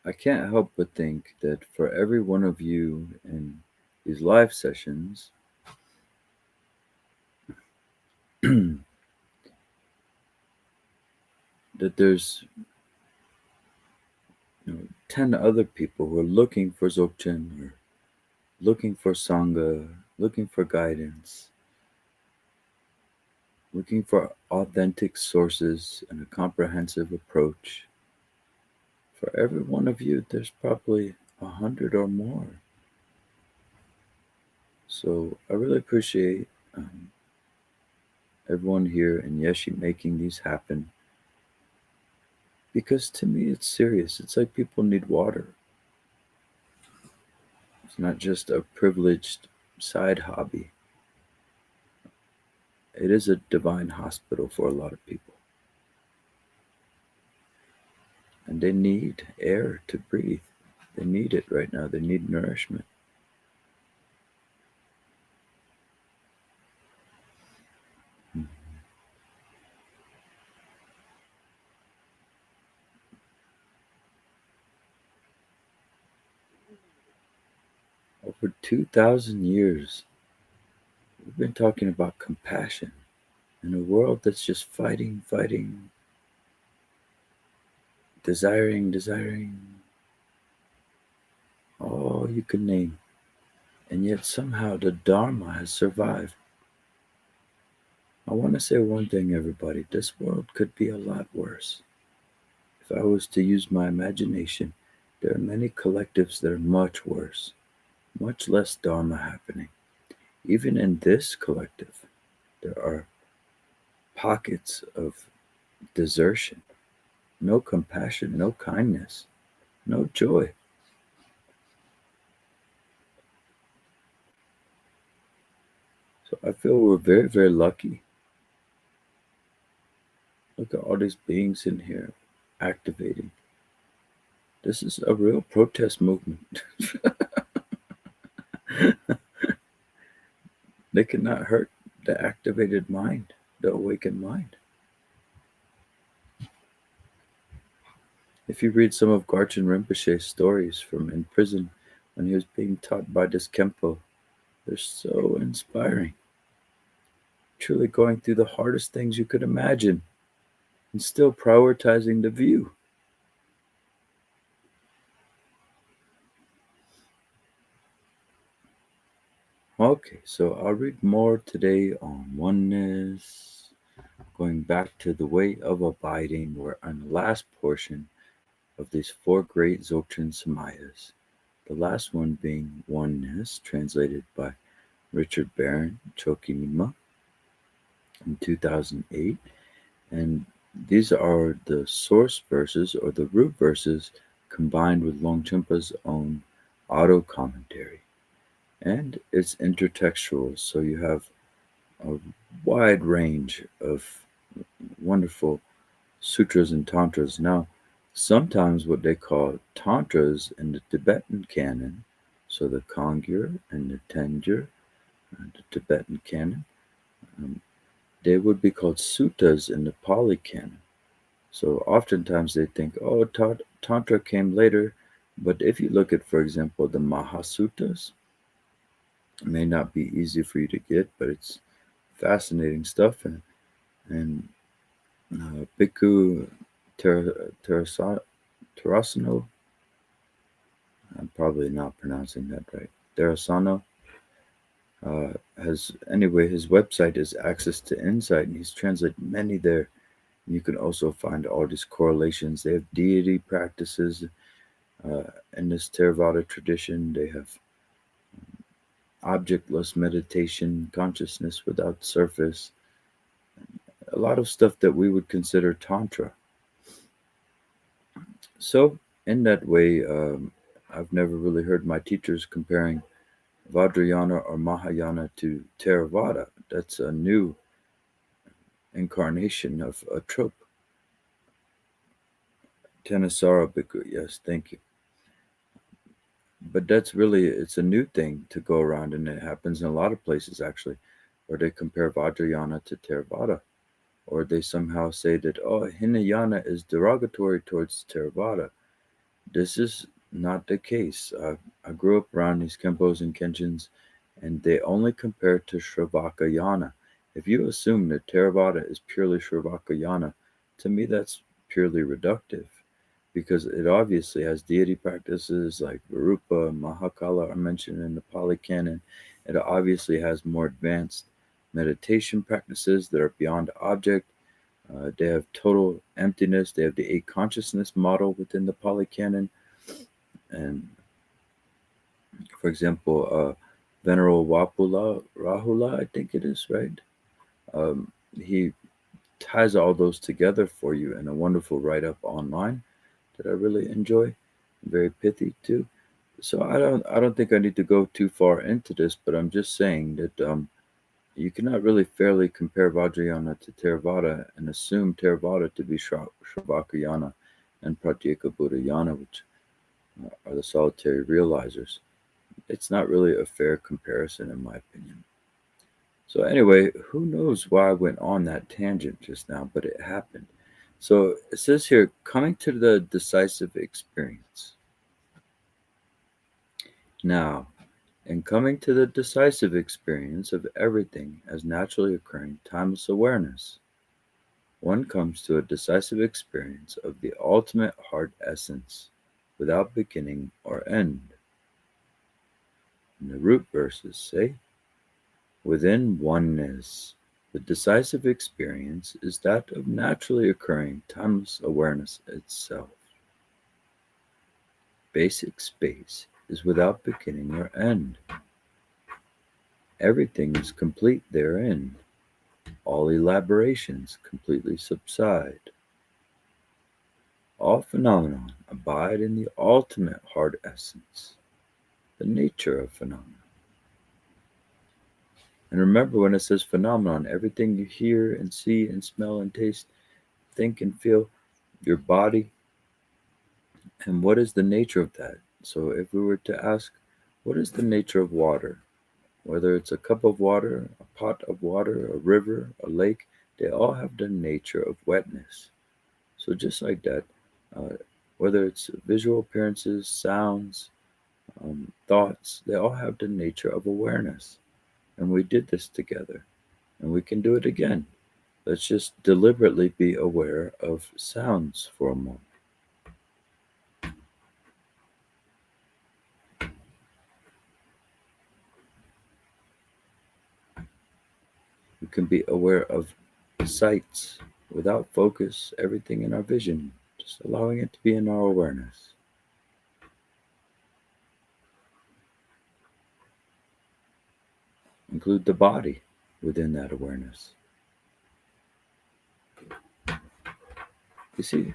I can't help but think that for every one of you in these live sessions, that there's 10 other people who are looking for Dzogchen or looking for Sangha, looking for guidance, looking for authentic sources and a comprehensive approach. For every one of you, there's probably 100 or more. So I really appreciate everyone here in Yeshi making these happen. Because to me, it's serious. It's like people need water. It's not just a privileged side hobby. It is a divine hospital for a lot of people. And they need air to breathe. They need it right now. They need nourishment. Over 2,000 years, we've been talking about compassion in a world that's just fighting, desiring, all you can name. And yet somehow the Dharma has survived. I want to say one thing, everybody. This world could be a lot worse. If I was to use my imagination, there are many collectives that are much worse, much less Dharma happening. Even in this collective, there are pockets of desertion, no compassion, no kindness, no joy. So I feel we're very, very lucky. Look at all these beings in here activating. This is a real protest movement. They cannot hurt the activated mind, the awakened mind. If you read some of Garchen Rinpoche's stories from in prison when he was being taught by this Kempo, they're so inspiring. Truly going through the hardest things you could imagine and still prioritizing the view. Okay, so I'll read more today on oneness, going back to the way of abiding. We're on the last portion of these four great Dzogchen Samayas. The last one being Oneness, translated by Richard Barron, Chokimima, in 2008. And these are the source verses or the root verses combined with Longchenpa's own auto commentary. And it's intertextual, so you have a wide range of wonderful sutras and tantras. Now, sometimes what they call tantras in the Tibetan canon, so the Kangyur and the Tengyur, the Tibetan canon, um, they would be called suttas in the Pali canon. So oftentimes they think, oh, Tantra came later. But if you look at, for example, the Mahasuttas, it may not be easy for you to get, but it's fascinating stuff. And Bhikkhu Terasano, I'm probably not pronouncing that right, Terasano, his website is Access to Insight, and he's translated many there. You can also find all these correlations. They have deity practices in this Theravada tradition. They have objectless meditation, consciousness without surface, a lot of stuff that we would consider Tantra. So, in that way, I've never really heard my teachers comparing Vajrayana or Mahayana to Theravada. That's a new incarnation of a trope. Thanissaro Bhikkhu, yes, thank you. But it's a new thing to go around, and it happens in a lot of places actually, where they compare Vajrayana to Theravada, or they somehow say that, oh, Hinayana is derogatory towards Theravada. This is not the case. I grew up around these Kempos and Kenshins, and they only compare to Shravakayana. If you assume that Theravada is purely Shravakayana, to me that's purely reductive, because it obviously has deity practices like Virupa, Mahakala are mentioned in the Pali Canon. It obviously has more advanced meditation practices that are beyond object. They have total emptiness. They have the eight consciousness model within the Pali Canon. And for example, Venerable Wapula Rahula, I think it is, right? He ties all those together for you in a wonderful write up online that I really enjoy. Very pithy too. So I don't think I need to go too far into this, but I'm just saying that you cannot really fairly compare Vajrayana to Theravada and assume Theravada to be Shravakayana and Pratyeka Buddhayana, which are the solitary realizers. It's not really a fair comparison, in my opinion. So, anyway, who knows why I went on that tangent just now, but it happened. So, it says here coming to the decisive experience. Now, in coming to the decisive experience of everything as naturally occurring timeless awareness, one comes to a decisive experience of the ultimate heart essence without beginning or end. And the root verses say, within oneness, the decisive experience is that of naturally occurring timeless awareness itself. Basic space is without beginning or end. Everything is complete therein. All elaborations completely subside. All phenomena abide in the ultimate heart essence, the nature of phenomena. And remember, when it says phenomenon, everything you hear and see and smell and taste, think and feel, your body, and what is the nature of that? So if we were to ask, what is the nature of water? Whether it's a cup of water, a pot of water, a river, a lake, they all have the nature of wetness. So just like that, uh, whether it's visual appearances, sounds, thoughts, they all have the nature of awareness. And we did this together, and we can do it again. Let's just deliberately be aware of sounds for a moment. We can be aware of sights without focus, everything in our vision, just allowing it to be in our awareness. Include the body within that awareness. You see,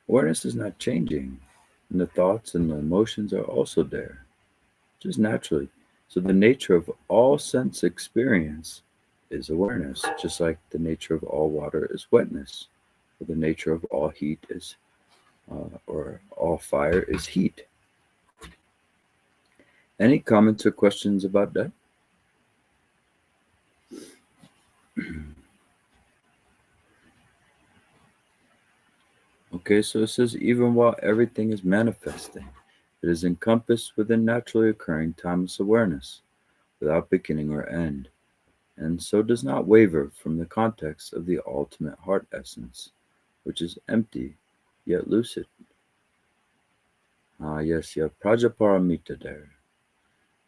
awareness is not changing, and the thoughts and the emotions are also there, just naturally. So the nature of all sense experience is awareness, just like the nature of all water is wetness, or the nature of all heat is, or all fire is heat. Any comments or questions about that? Okay, so it says, even while everything is manifesting, it is encompassed within naturally occurring timeless awareness, without beginning or end, and so does not waver from the context of the ultimate heart essence, which is empty, yet lucid. Ah, yes, you have Prajaparamita there.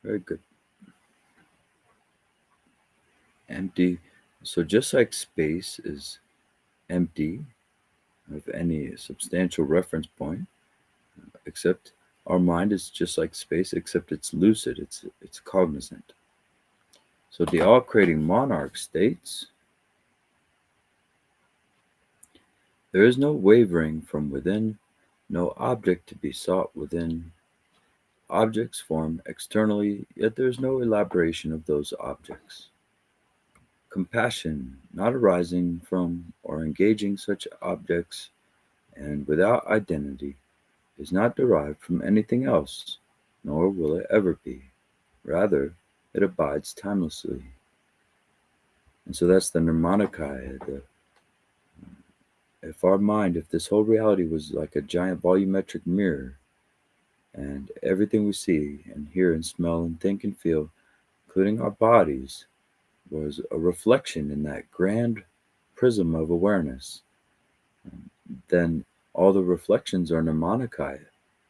Very good. Empty. So just like space is empty of any substantial reference point, except our mind is just like space, except it's lucid, it's cognizant. So the all-creating monarch states, there is no wavering from within, no object to be sought within. Objects form externally, yet there is no elaboration of those objects. Compassion, not arising from or engaging such objects, and without identity, is not derived from anything else, nor will it ever be. Rather, it abides timelessly. And so that's the Nirmanakaya, the if this whole reality was like a giant volumetric mirror, and everything we see and hear and smell and think and feel, including our bodies, was a reflection in that grand prism of awareness, then all the reflections are Nirmanakaya.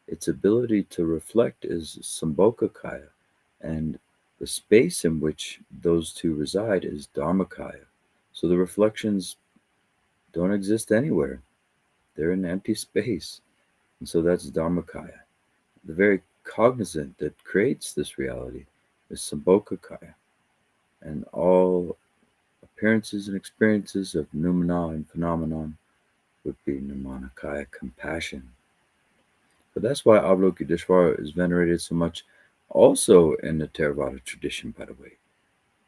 Its ability to reflect is Sambhogakaya, and the space in which those two reside is Dharmakaya. So the reflections don't exist anywhere, they're in empty space. And so that's Dharmakaya. The very cognizant that creates this reality is Sambhogakaya, and all appearances and experiences of noumena and phenomenon would be Nirmanakaya compassion. But that's why Avalokiteshvara is venerated so much, also in the Theravada tradition, by the way.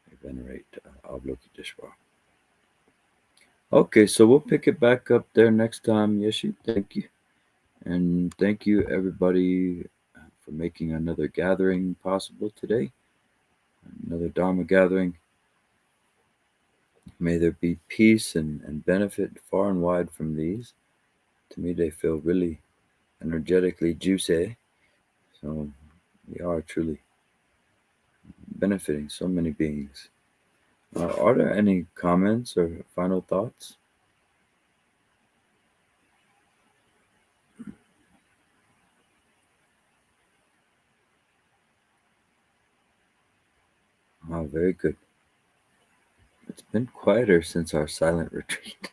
They venerate Avalokiteshvara. Okay, so we'll pick it back up there next time, Yeshi. Thank you. And thank you, everybody, for making another gathering possible today, another Dharma gathering. May there be peace and benefit far and wide from these. To me, they feel really energetically juicy. So we are truly benefiting so many beings. Are there any comments or final thoughts? Oh, very good. It's been quieter since our silent retreat.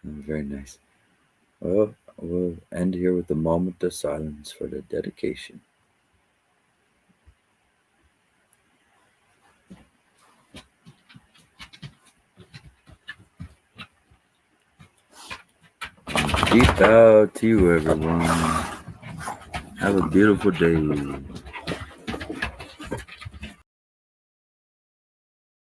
Very nice. Well, we'll end here with a moment of silence for the dedication. Deep bow to you, everyone. Have a beautiful day.